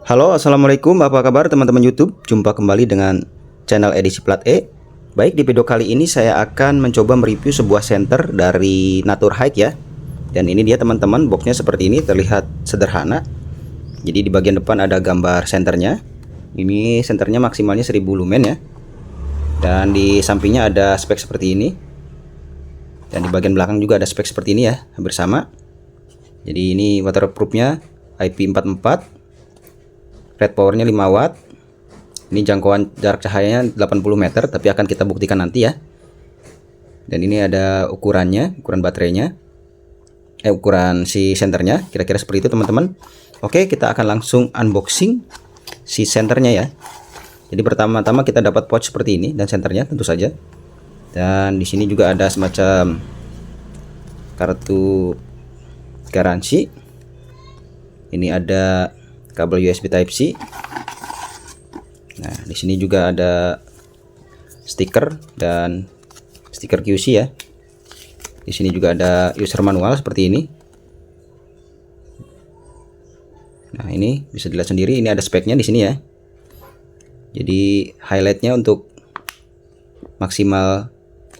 Halo, assalamualaikum, apa kabar teman-teman YouTube? Jumpa kembali dengan channel edisi Plat E. Baik, di video kali ini saya akan mencoba mereview sebuah senter dari Naturhike ya. Dan ini dia teman-teman, boxnya seperti ini, terlihat sederhana. Jadi di bagian depan ada gambar senternya. Ini senternya maksimalnya 1000 lumen ya. Dan di sampingnya ada spek seperti ini. Dan di bagian belakang juga ada spek seperti ini ya, hampir sama. Jadi ini waterproofnya IP44. Red powernya 5 watt. Ini jangkauan jarak cahayanya 80 meter, tapi akan kita buktikan nanti ya. Dan ini ada ukurannya, ukuran baterainya, ukuran si senternya, kira-kira seperti itu teman-teman. Oke, kita akan langsung unboxing si senternya ya. Jadi pertama-tama kita dapat pouch seperti ini dan senternya tentu saja. Dan di sini juga ada semacam kartu garansi. Ini ada kabel USB Type C. Nah, di sini juga ada stiker dan stiker QC ya. Di sini juga ada user manual seperti ini. Nah, ini bisa dilihat sendiri, ini ada speknya di sini ya. Jadi highlightnya untuk maksimal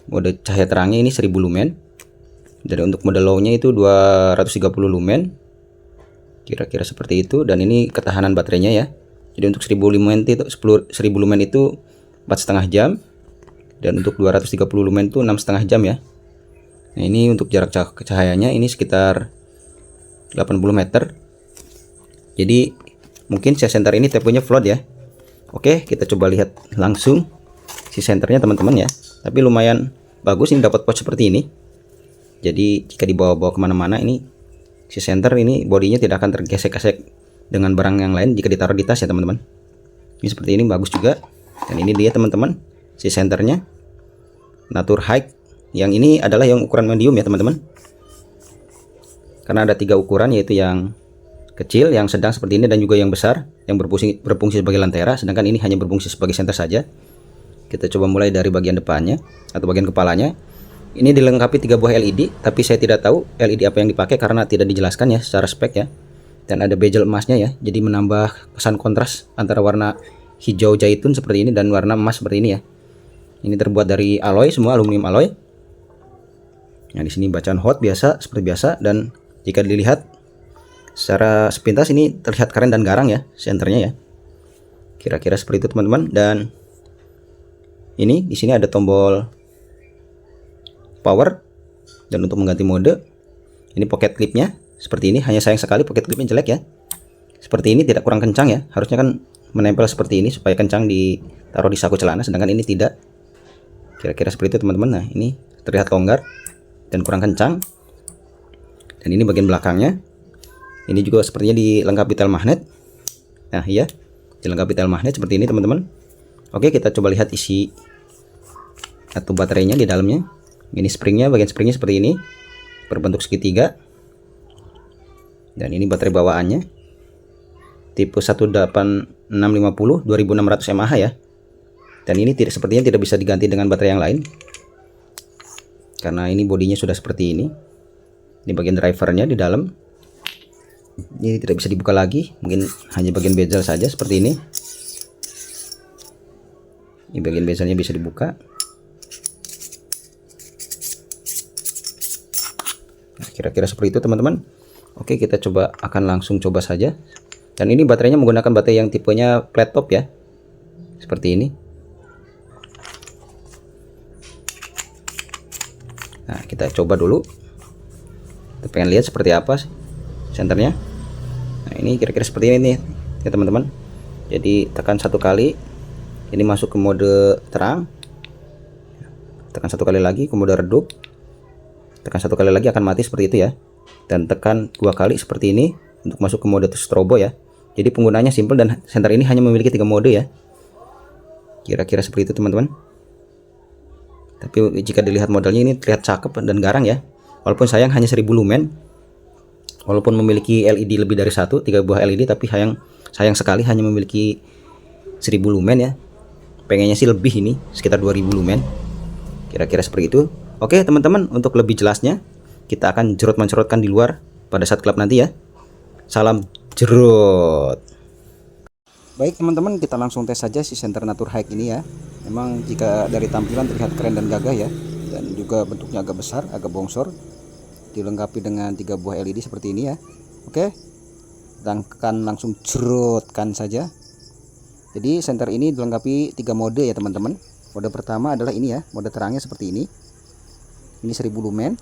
mode cahaya terangnya ini 1000 lumen. Dan untuk mode low-nya itu 230 lumen. Kira-kira seperti itu, dan ini ketahanan baterainya ya. Jadi untuk 1000 lumen itu 10.000 lumen itu 4,5 jam, dan untuk 230 lumen itu 6,5 jam ya. Nah, ini untuk jarak cahayanya ini sekitar 80 meter. Jadi mungkin si senter ini tipenya float ya. Oke, kita coba lihat langsung si senternya teman-teman ya. Tapi lumayan bagus, ini dapat pouch seperti ini. Jadi jika dibawa-bawa kemana-mana, ini si senter ini bodinya tidak akan tergesek-gesek dengan barang yang lain jika ditaruh di tas ya teman-teman. Ini seperti ini, bagus juga. Dan ini dia teman-teman, si senternya Naturhike. Yang ini adalah yang ukuran medium ya teman-teman. Karena ada 3 ukuran, yaitu yang kecil, yang sedang seperti ini, dan juga yang besar yang berfungsi sebagai lantera. Sedangkan ini hanya berfungsi sebagai senter saja. Kita coba mulai dari bagian depannya atau bagian kepalanya. Ini dilengkapi 3 buah LED, tapi saya tidak tahu LED apa yang dipakai karena tidak dijelaskan ya secara spek ya. Dan ada bezel emasnya ya, jadi menambah kesan kontras antara warna hijau zaitun seperti ini dan warna emas seperti ini ya. Ini terbuat dari alloy, semua aluminium alloy. Nah, di sini bacaan hot biasa seperti biasa, dan jika dilihat secara sepintas ini terlihat keren dan garang ya senternya ya. Kira-kira seperti itu teman-teman. Dan ini di sini ada tombol power, dan untuk mengganti mode ini pocket clipnya seperti ini. Hanya sayang sekali pocket clipnya jelek ya, seperti ini, tidak kurang kencang ya. Harusnya kan menempel seperti ini supaya kencang ditaruh di saku celana, sedangkan ini tidak. Kira-kira seperti itu teman-teman. Nah, ini terlihat longgar dan kurang kencang. Dan ini bagian belakangnya, ini juga sepertinya dilengkapi tel magnet. Nah iya, dilengkapi tel magnet seperti ini teman-teman. Oke, kita coba lihat isi atau baterainya di dalamnya. Ini springnya, bagian springnya seperti ini, berbentuk segitiga. Dan ini baterai bawaannya, tipe 18650 2600 mAh ya. Dan ini sepertinya tidak bisa diganti dengan baterai yang lain, karena ini bodinya sudah seperti ini. Ini bagian drivernya di dalam, ini tidak bisa dibuka lagi, mungkin hanya bagian bezel saja seperti ini. Ini bagian bezelnya bisa dibuka. Kira-kira seperti itu teman-teman. Oke, kita akan langsung coba saja. Dan ini baterainya menggunakan baterai yang tipenya flat top ya, seperti ini. Nah, kita coba dulu. Kita pengen lihat seperti apa senternya. Nah, ini kira-kira seperti ini nih ya teman-teman. Jadi tekan 1 kali, ini masuk ke mode terang. Tekan 1 kali lagi ke mode redup. Tekan 1 kali lagi akan mati seperti itu ya. Dan tekan 2 kali seperti ini untuk masuk ke mode strobo ya. Jadi penggunaannya simple, dan senter ini hanya memiliki 3 mode ya. Kira-kira seperti itu teman-teman. Tapi jika dilihat modelnya ini terlihat cakep dan garang ya. Walaupun sayang hanya 1000 lumen. Walaupun memiliki LED lebih dari 3 buah LED, tapi sayang sekali hanya memiliki 1000 lumen ya. Pengennya sih lebih, ini sekitar 2000 lumen. Kira-kira seperti itu. Oke teman-teman, untuk lebih jelasnya kita akan jerot-mencerotkan di luar pada saat klub nanti ya. Salam jerot. Baik teman-teman, kita langsung tes saja si senter Natur Hike ini ya. Memang jika dari tampilan terlihat keren dan gagah ya, dan juga bentuknya agak besar, agak bongsor, dilengkapi dengan 3 buah LED seperti ini ya. Oke, dan akan langsung jerotkan saja. Jadi senter ini dilengkapi 3 mode ya teman-teman. Mode pertama adalah ini ya, mode terangnya seperti ini. Ini 1000 lumen.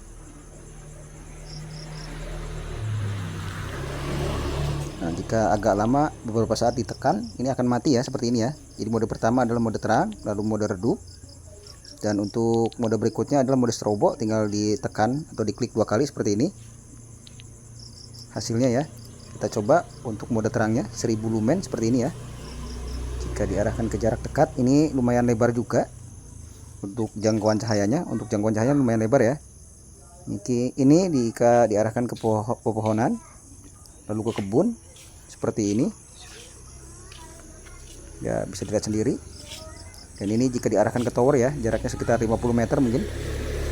Nah, jika agak lama beberapa saat ditekan, ini akan mati ya seperti ini ya. Jadi mode pertama adalah mode terang, lalu mode redup. Dan untuk mode berikutnya adalah mode strobo, tinggal ditekan atau diklik 2 kali seperti ini. Hasilnya ya. Kita coba untuk mode terangnya 1000 lumen seperti ini ya. Jika diarahkan ke jarak dekat, ini lumayan lebar juga untuk jangkauan cahayanya. Untuk jangkauan cahaya lumayan lebar ya. Ini jika diarahkan ke pepohonan, lalu ke kebun seperti ini ya, bisa dilihat sendiri. Dan ini jika diarahkan ke tower ya, jaraknya sekitar 50 meter, mungkin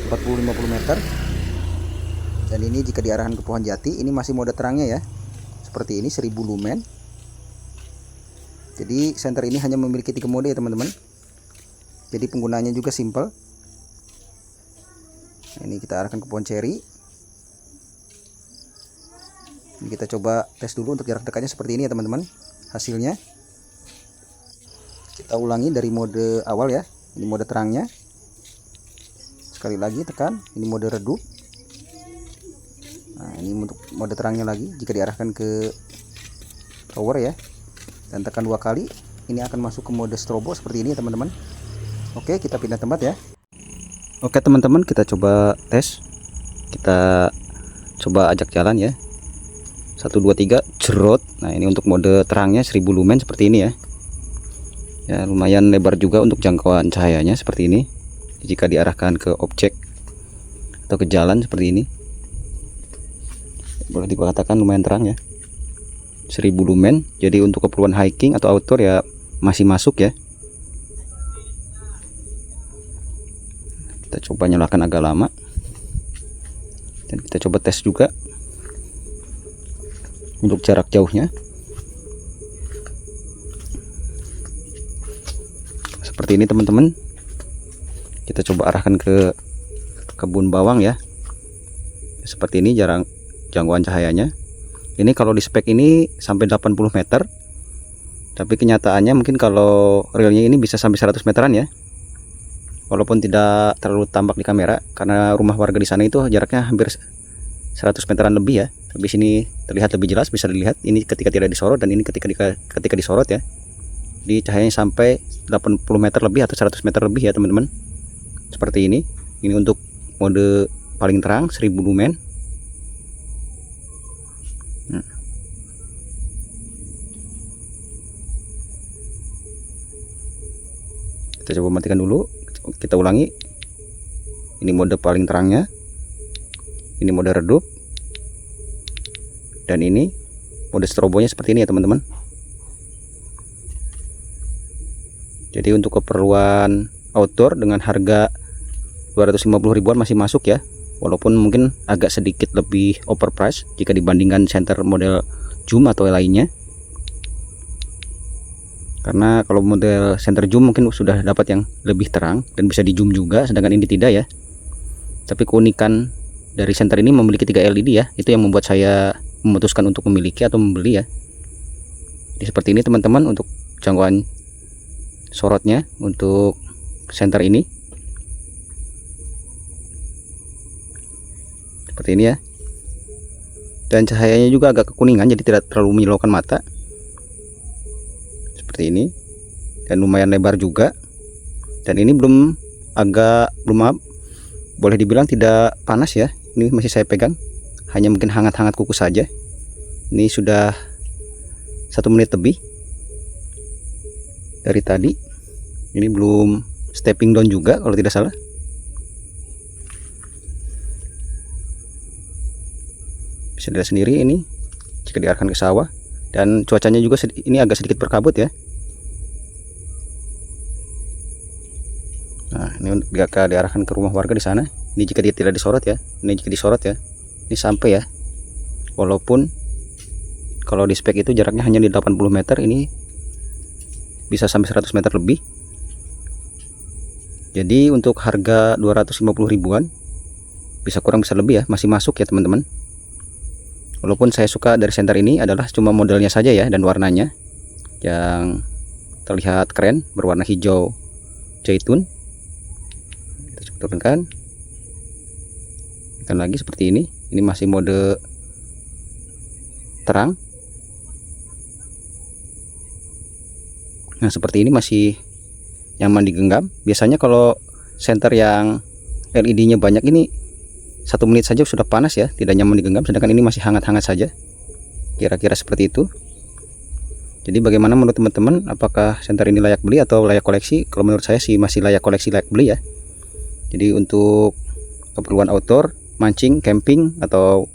40-50 meter. Dan ini jika diarahkan ke pohon jati, ini masih mode terangnya ya, seperti ini 1000 lumen. Jadi senter ini hanya memiliki 3 mode ya teman-teman. Jadi penggunaannya juga simple. Nah, ini kita arahkan ke pohon ceri. Ini kita coba tes dulu untuk jarak dekatnya seperti ini ya teman-teman. Hasilnya kita ulangi dari mode awal ya. Ini mode terangnya. Sekali lagi tekan. Ini mode redup. Nah, ini untuk mode terangnya lagi. Jika diarahkan ke tower ya, dan tekan 2 kali, ini akan masuk ke mode strobo seperti ini ya teman-teman. Oke, kita pindah tempat ya. Oke teman-teman, kita coba tes. Kita coba ajak jalan ya. 1 2 3 jerot. Nah, ini untuk mode terangnya 1000 lumen seperti ini ya. Ya, lumayan lebar juga untuk jangkauan cahayanya seperti ini. Jika diarahkan ke objek atau ke jalan seperti ini, boleh dikatakan lumayan terang ya. 1000 lumen. Jadi untuk keperluan hiking atau outdoor ya masih masuk ya. Kita coba nyalakan agak lama. Dan kita coba tes juga untuk jarak jauhnya seperti ini teman-teman. Kita coba arahkan ke kebun bawang ya, seperti ini jangkauan cahayanya. Ini kalau di spek ini sampai 80 meter, tapi kenyataannya mungkin kalau realnya ini bisa sampai 100 meteran ya, walaupun tidak terlalu tampak di kamera karena rumah warga di sana itu jaraknya hampir 100 meteran lebih ya. Tapi sini terlihat lebih jelas, bisa dilihat ini ketika tidak disorot dan ini ketika disorot ya. Di cahayanya sampai 80 meter lebih atau 100 meter lebih ya teman-teman. Seperti ini. Ini untuk mode paling terang 1000 lumen. Nah. Kita coba matikan dulu. Kita ulangi. Ini mode paling terangnya. Ini mode redup. Dan ini mode strobonya seperti ini ya teman-teman. Jadi untuk keperluan outdoor dengan harga 250 ribuan masih masuk ya. Walaupun mungkin agak sedikit lebih overprice jika dibandingkan senter model zoom atau lainnya. Karena kalau model senter zoom mungkin sudah dapat yang lebih terang dan bisa di zoom juga, sedangkan ini tidak ya. Tapi keunikan dari senter ini memiliki 3 LED ya. Itu yang membuat saya memutuskan untuk memiliki atau membeli ya. Jadi seperti ini teman-teman untuk jangkauan sorotnya untuk senter ini. Seperti ini ya. Dan cahayanya juga agak kekuningan, jadi tidak terlalu menyilaukan mata. Seperti ini. Dan lumayan lebar juga. Dan ini belum boleh dibilang tidak panas ya. Ini masih saya pegang. Hanya mungkin hangat-hangat kuku saja. Ini sudah 1 menit lebih dari tadi. Ini belum stepping down juga kalau tidak salah. Bisa dilihat sendiri ini jika diarahkan ke sawah. Dan cuacanya juga ini agak sedikit berkabut ya. Nah, ini jika diarahkan ke rumah warga di sana. Ini jika dia tidak disorot ya. Ini jika disorot ya. Ini sampai ya. Walaupun kalau di spek itu jaraknya hanya di 80 meter, ini bisa sampai 100 meter lebih. Jadi untuk harga 250 ribuan, bisa kurang bisa lebih ya, masih masuk ya teman-teman. Walaupun saya suka dari senter ini adalah cuma modelnya saja ya, dan warnanya yang terlihat keren, berwarna hijau zaitun. Kita coba turunkan. Dan lagi seperti ini masih mode terang. Nah seperti ini masih nyaman digenggam. Biasanya kalau senter yang LED-nya banyak ini 1 menit saja sudah panas ya, tidak nyaman digenggam, sedangkan ini masih hangat-hangat saja. Kira-kira seperti itu. Jadi bagaimana menurut teman-teman, apakah senter ini layak beli atau layak koleksi? Kalau menurut saya sih masih layak koleksi, layak beli ya. Jadi untuk keperluan outdoor, mancing, camping, atau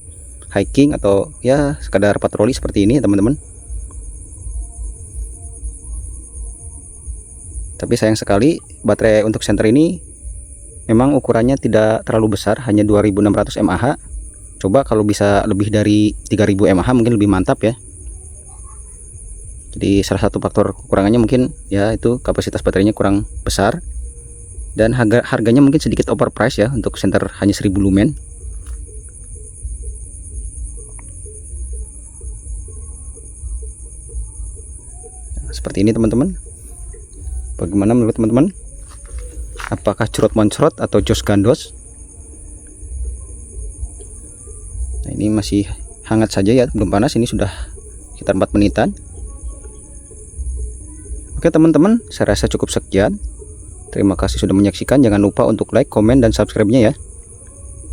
hiking, atau ya sekadar patroli seperti ini teman-teman. Tapi sayang sekali baterai untuk senter ini memang ukurannya tidak terlalu besar, hanya 2600 mAh. Coba kalau bisa lebih dari 3000 mAh mungkin lebih mantap ya. Jadi salah satu faktor kekurangannya mungkin ya itu kapasitas baterainya kurang besar, dan harganya mungkin sedikit overprice ya untuk senter hanya 1000 lumen. Nah, seperti ini teman-teman. Bagaimana menurut teman-teman? Apakah curut moncrot atau jos gandos? Nah, ini masih hangat saja ya, belum panas. Ini sudah sekitar 4 menitan. Oke teman-teman, saya rasa cukup sekian. Terima kasih sudah menyaksikan. Jangan lupa untuk like, komen, dan subscribe-nya ya.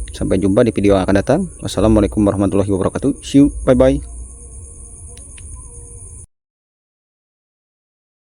Sampai jumpa di video yang akan datang. Wassalamualaikum warahmatullahi wabarakatuh. See you, bye bye.